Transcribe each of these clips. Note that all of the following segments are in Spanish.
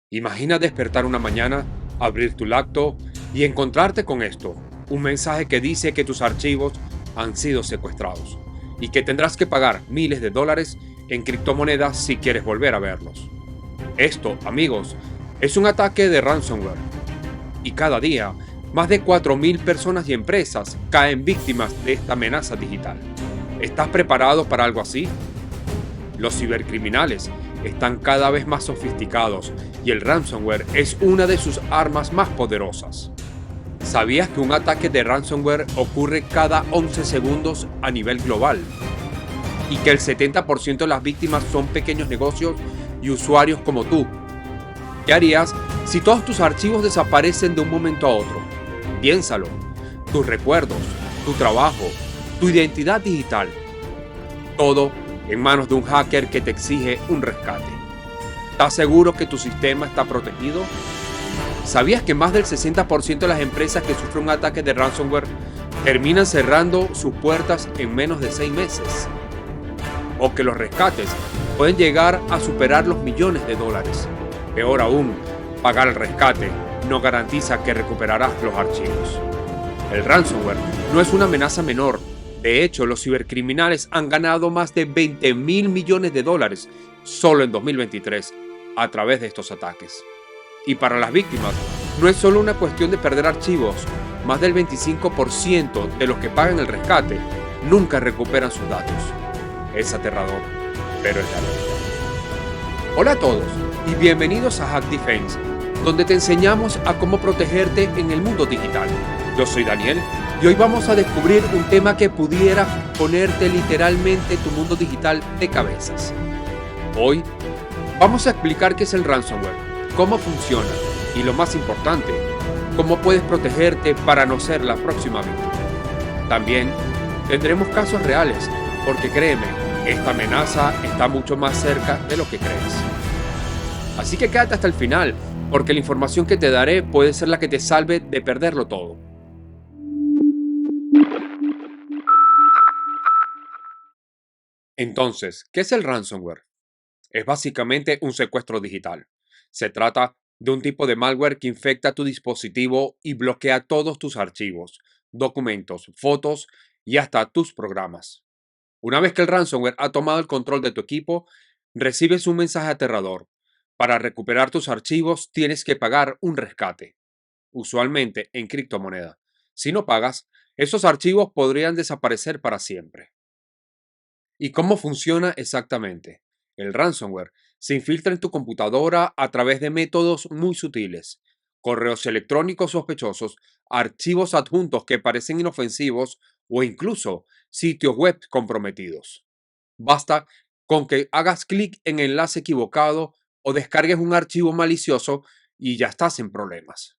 Imagina despertar una mañana, abrir tu laptop y encontrarte con esto, un mensaje que dice que tus archivos han sido secuestrados y que tendrás que pagar miles de dólares en criptomonedas si quieres volver a verlos. Esto, amigos, es un ataque de ransomware y cada día más de 4.000 personas y empresas caen víctimas de esta amenaza digital. ¿Estás preparado para algo así? Los cibercriminales están cada vez más sofisticados y el ransomware es una de sus armas más poderosas. ¿Sabías que un ataque de ransomware ocurre cada 11 segundos a nivel global? Y que el 70% de las víctimas son pequeños negocios y usuarios como tú. ¿Qué harías si todos tus archivos desaparecen de un momento a otro? Piénsalo. Tus recuerdos, tu trabajo, tu identidad digital. Todo en manos de un hacker que te exige un rescate. ¿Estás seguro que tu sistema está protegido? ¿Sabías que más del 60% de las empresas que sufren un ataque de ransomware terminan cerrando sus puertas en menos de 6 meses? O que los rescates pueden llegar a superar los millones de dólares. Peor aún, pagar el rescate no garantiza que recuperarás los archivos. El ransomware no es una amenaza menor. De hecho, los cibercriminales han ganado más de 20.000 millones de dólares solo en 2023 a través de estos ataques. Y para las víctimas, no es solo una cuestión de perder archivos. Más del 25% de los que pagan el rescate nunca recuperan sus datos. Es aterrador, pero es la realidad. Hola a todos y bienvenidos a Hack Defense, donde te enseñamos a cómo protegerte en el mundo digital. Yo soy Daniel y hoy vamos a descubrir un tema que pudiera ponerte literalmente tu mundo digital de cabezas. Hoy vamos a explicar qué es el ransomware, cómo funciona y lo más importante, cómo puedes protegerte para no ser la próxima víctima. También tendremos casos reales, porque créeme, esta amenaza está mucho más cerca de lo que crees. Así que quédate hasta el final, porque la información que te daré puede ser la que te salve de perderlo todo. Entonces, ¿qué es el ransomware? Es básicamente un secuestro digital. Se trata de un tipo de malware que infecta tu dispositivo y bloquea todos tus archivos, documentos, fotos y hasta tus programas. Una vez que el ransomware ha tomado el control de tu equipo, recibes un mensaje aterrador. Para recuperar tus archivos tienes que pagar un rescate, usualmente en criptomoneda. Si no pagas, esos archivos podrían desaparecer para siempre. ¿Y cómo funciona exactamente? El ransomware se infiltra en tu computadora a través de métodos muy sutiles: correos electrónicos sospechosos, archivos adjuntos que parecen inofensivos o incluso sitios web comprometidos. Basta con que hagas clic en el enlace equivocado o descargues un archivo malicioso y ya estás en problemas.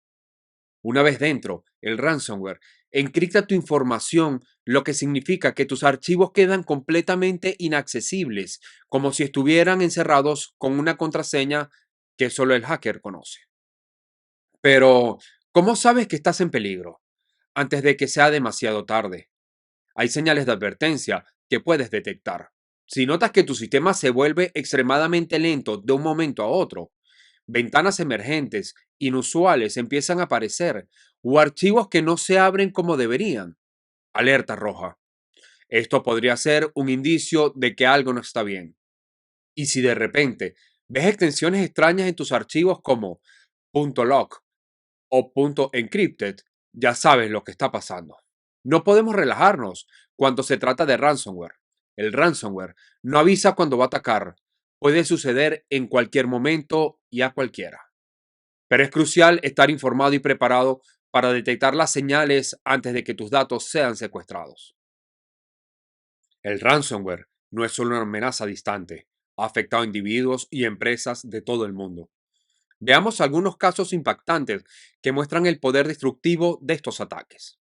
Una vez dentro, el ransomware encripta tu información, lo que significa que tus archivos quedan completamente inaccesibles, como si estuvieran encerrados con una contraseña que solo el hacker conoce. Pero, ¿cómo sabes que estás en peligro? Antes de que sea demasiado tarde. Hay señales de advertencia que puedes detectar. Si notas que tu sistema se vuelve extremadamente lento de un momento a otro, ventanas emergentes, inusuales empiezan a aparecer o archivos que no se abren como deberían, alerta roja. Esto podría ser un indicio de que algo no está bien. Y si de repente ves extensiones extrañas en tus archivos como .lock o .encrypted, ya sabes lo que está pasando. No podemos relajarnos cuando se trata de ransomware. El ransomware no avisa cuando va a atacar. Puede suceder en cualquier momento y a cualquiera. Pero es crucial estar informado y preparado para detectar las señales antes de que tus datos sean secuestrados. El ransomware no es solo una amenaza distante, ha afectado a individuos y empresas de todo el mundo. Veamos algunos casos impactantes que muestran el poder destructivo de estos ataques.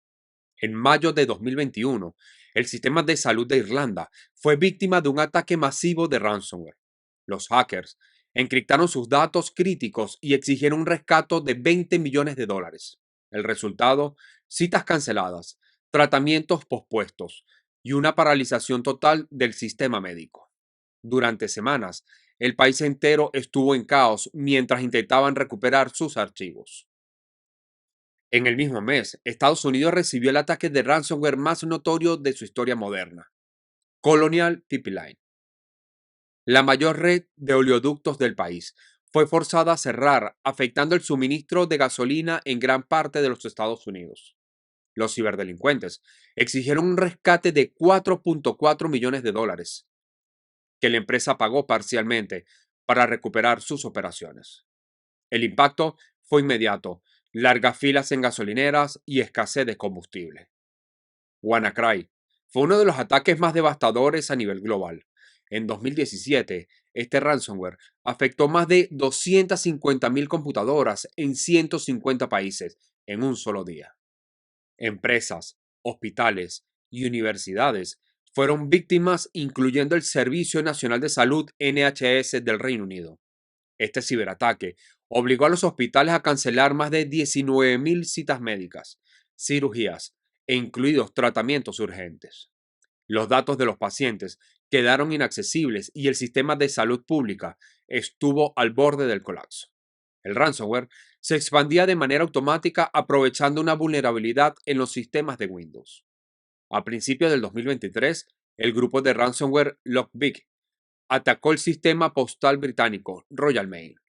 En mayo de 2021, el sistema de salud de Irlanda fue víctima de un ataque masivo de ransomware. Los hackers encriptaron sus datos críticos y exigieron un rescate de 20 millones de dólares. El resultado: citas canceladas, tratamientos pospuestos y una paralización total del sistema médico. Durante semanas, el país entero estuvo en caos mientras intentaban recuperar sus archivos. En el mismo mes, Estados Unidos recibió el ataque de ransomware más notorio de su historia moderna, Colonial Pipeline. La mayor red de oleoductos del país fue forzada a cerrar, afectando el suministro de gasolina en gran parte de los Estados Unidos. Los ciberdelincuentes exigieron un rescate de 4.4 millones de dólares, que la empresa pagó parcialmente para recuperar sus operaciones. El impacto fue inmediato: largas filas en gasolineras y escasez de combustible. WannaCry fue uno de los ataques más devastadores a nivel global. En 2017, este ransomware afectó más de 250.000 computadoras en 150 países en un solo día. Empresas, hospitales y universidades fueron víctimas, incluyendo el Servicio Nacional de Salud NHS del Reino Unido. Este ciberataque obligó a los hospitales a cancelar más de 19.000 citas médicas, cirugías e incluidos tratamientos urgentes. Los datos de los pacientes quedaron inaccesibles y el sistema de salud pública estuvo al borde del colapso. El ransomware se expandía de manera automática aprovechando una vulnerabilidad en los sistemas de Windows. A principios del 2023, el grupo de ransomware Lockbit atacó el sistema postal británico Royal Mail.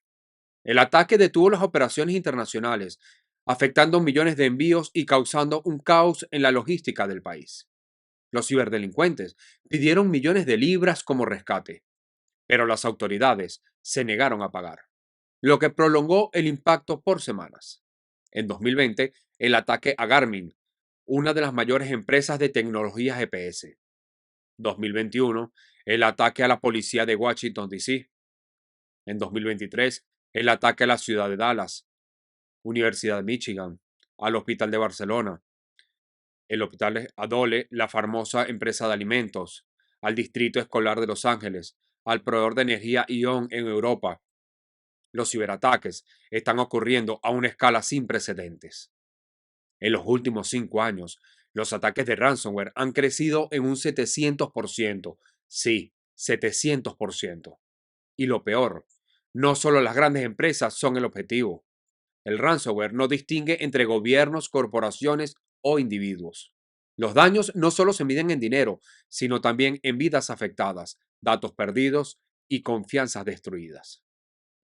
El ataque detuvo las operaciones internacionales, afectando millones de envíos y causando un caos en la logística del país. Los ciberdelincuentes pidieron millones de libras como rescate, pero las autoridades se negaron a pagar, lo que prolongó el impacto por semanas. En 2020, el ataque a Garmin, una de las mayores empresas de tecnología GPS. 2021, el ataque a la policía de Washington, D.C. En 2023, el ataque a la ciudad de Dallas, Universidad de Michigan, al Hospital de Barcelona, el Hospital Adole, la famosa empresa de alimentos, al Distrito Escolar de Los Ángeles, al proveedor de energía ION en Europa. Los ciberataques están ocurriendo a una escala sin precedentes. En los últimos 5 años, los ataques de ransomware han crecido en un 700%. Sí, 700%. Y lo peor, no solo las grandes empresas son el objetivo. El ransomware no distingue entre gobiernos, corporaciones o individuos. Los daños no solo se miden en dinero, sino también en vidas afectadas, datos perdidos y confianzas destruidas.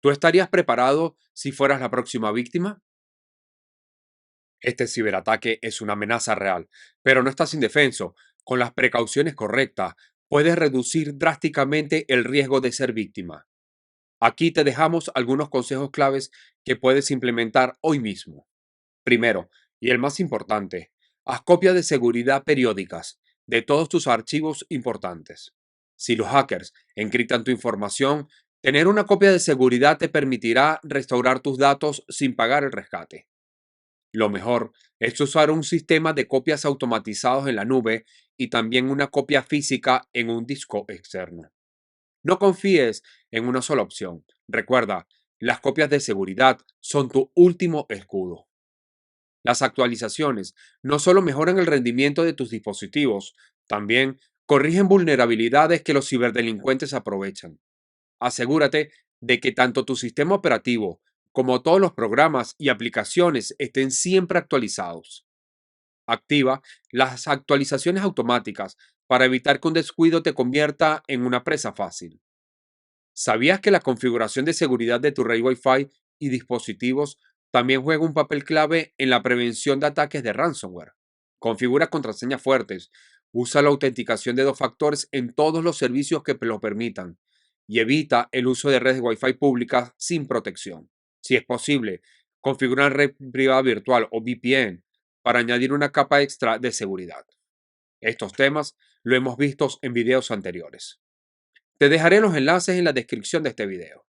¿Tú estarías preparado si fueras la próxima víctima? Este ciberataque es una amenaza real, pero no estás indefenso. Con las precauciones correctas, puedes reducir drásticamente el riesgo de ser víctima. Aquí te dejamos algunos consejos claves que puedes implementar hoy mismo. Primero, y el más importante, haz copias de seguridad periódicas de todos tus archivos importantes. Si los hackers encriptan tu información, tener una copia de seguridad te permitirá restaurar tus datos sin pagar el rescate. Lo mejor es usar un sistema de copias automatizados en la nube y también una copia física en un disco externo. No confíes en una sola opción. Recuerda, las copias de seguridad son tu último escudo. Las actualizaciones no solo mejoran el rendimiento de tus dispositivos, también corrigen vulnerabilidades que los ciberdelincuentes aprovechan. Asegúrate de que tanto tu sistema operativo como todos los programas y aplicaciones estén siempre actualizados. Activa las actualizaciones automáticas para evitar que un descuido te convierta en una presa fácil. ¿Sabías que la configuración de seguridad de tu red Wi-Fi y dispositivos también juega un papel clave en la prevención de ataques de ransomware? Configura contraseñas fuertes, usa la autenticación de 2 factores en todos los servicios que lo permitan y evita el uso de redes Wi-Fi públicas sin protección. Si es posible, configura una red privada virtual o VPN para añadir una capa extra de seguridad. Estos temas lo hemos visto en videos anteriores. Te dejaré los enlaces en la descripción de este video.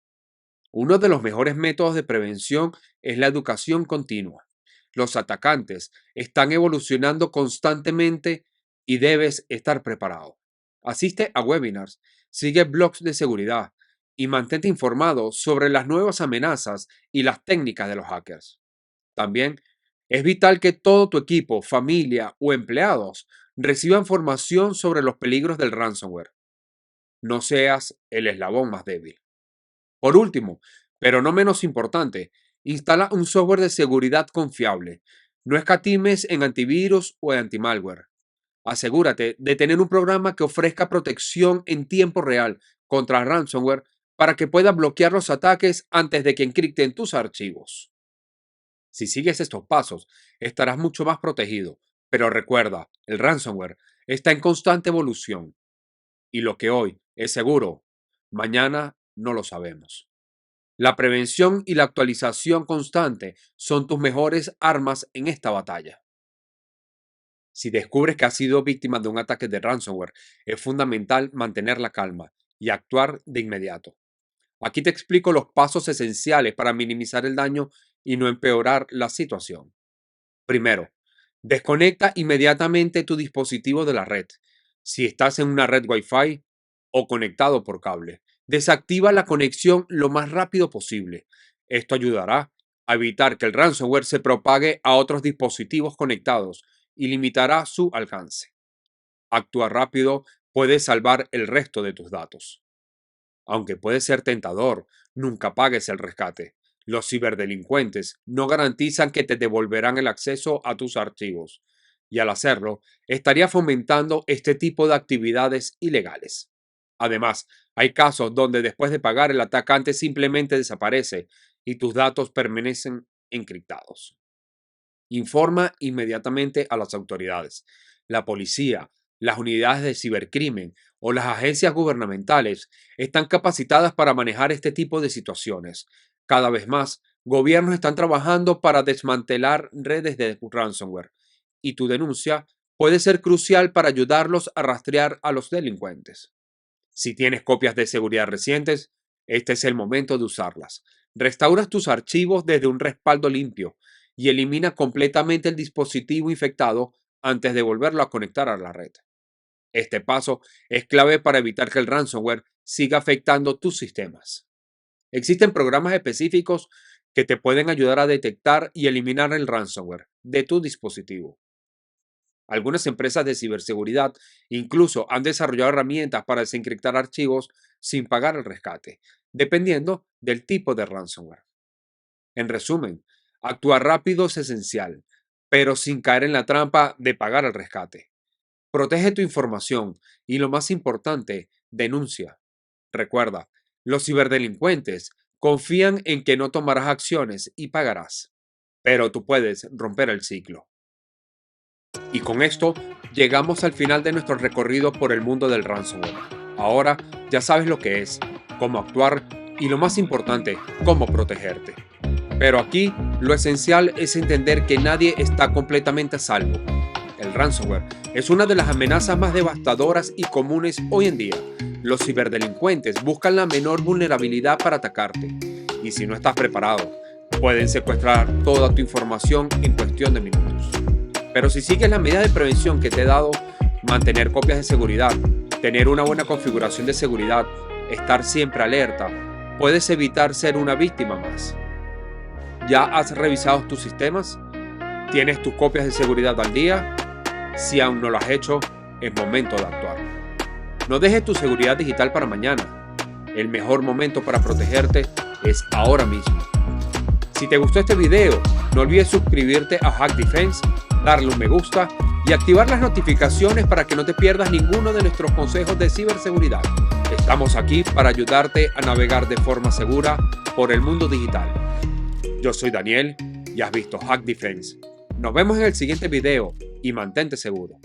Uno de los mejores métodos de prevención es la educación continua. Los atacantes están evolucionando constantemente y debes estar preparado. Asiste a webinars, sigue blogs de seguridad y mantente informado sobre las nuevas amenazas y las técnicas de los hackers. También es vital que todo tu equipo, familia o empleados reciban formación sobre los peligros del ransomware. No seas el eslabón más débil. Por último, pero no menos importante, instala un software de seguridad confiable. No escatimes en antivirus o en antimalware. Asegúrate de tener un programa que ofrezca protección en tiempo real contra ransomware para que pueda bloquear los ataques antes de que encripten tus archivos. Si sigues estos pasos, estarás mucho más protegido. Pero recuerda, el ransomware está en constante evolución y lo que hoy es seguro, mañana no lo sabemos. La prevención y la actualización constante son tus mejores armas en esta batalla. Si descubres que has sido víctima de un ataque de ransomware, es fundamental mantener la calma y actuar de inmediato. Aquí te explico los pasos esenciales para minimizar el daño y no empeorar la situación. Primero, desconecta inmediatamente tu dispositivo de la red. Si estás en una red Wi-Fi o conectado por cable, desactiva la conexión lo más rápido posible. Esto ayudará a evitar que el ransomware se propague a otros dispositivos conectados y limitará su alcance. Actuar rápido puede salvar el resto de tus datos. Aunque puede ser tentador, nunca pagues el rescate. Los ciberdelincuentes no garantizan que te devolverán el acceso a tus archivos, y al hacerlo, estaría fomentando este tipo de actividades ilegales. Además, hay casos donde después de pagar el atacante simplemente desaparece y tus datos permanecen encriptados. Informa inmediatamente a las autoridades. La policía, las unidades de cibercrimen o las agencias gubernamentales están capacitadas para manejar este tipo de situaciones. Cada vez más, gobiernos están trabajando para desmantelar redes de ransomware y tu denuncia puede ser crucial para ayudarlos a rastrear a los delincuentes. Si tienes copias de seguridad recientes, este es el momento de usarlas. Restauras tus archivos desde un respaldo limpio y elimina completamente el dispositivo infectado antes de volverlo a conectar a la red. Este paso es clave para evitar que el ransomware siga afectando tus sistemas. Existen programas específicos que te pueden ayudar a detectar y eliminar el ransomware de tu dispositivo. Algunas empresas de ciberseguridad incluso han desarrollado herramientas para desencriptar archivos sin pagar el rescate, dependiendo del tipo de ransomware. En resumen, actuar rápido es esencial, pero sin caer en la trampa de pagar el rescate. Protege tu información y, lo más importante, denuncia. Recuerda, los ciberdelincuentes confían en que no tomarás acciones y pagarás, pero tú puedes romper el ciclo. Y con esto llegamos al final de nuestro recorrido por el mundo del ransomware. Ahora ya sabes lo que es, cómo actuar y, lo más importante, cómo protegerte. Pero aquí lo esencial es entender que nadie está completamente a salvo. El ransomware es una de las amenazas más devastadoras y comunes hoy en día. Los ciberdelincuentes buscan la menor vulnerabilidad para atacarte. Y si no estás preparado, pueden secuestrar toda tu información en cuestión de minutos. Pero si sigues las medidas de prevención que te he dado, mantener copias de seguridad, tener una buena configuración de seguridad, estar siempre alerta, puedes evitar ser una víctima más. ¿Ya has revisado tus sistemas? ¿Tienes tus copias de seguridad al día? Si aún no lo has hecho, es momento de actuar. No dejes tu seguridad digital para mañana. El mejor momento para protegerte es ahora mismo. Si te gustó este video, no olvides suscribirte a Hack Defense, darle un me gusta y activar las notificaciones para que no te pierdas ninguno de nuestros consejos de ciberseguridad. Estamos aquí para ayudarte a navegar de forma segura por el mundo digital. Yo soy Daniel y has visto Hack Defense. Nos vemos en el siguiente video y mantente seguro.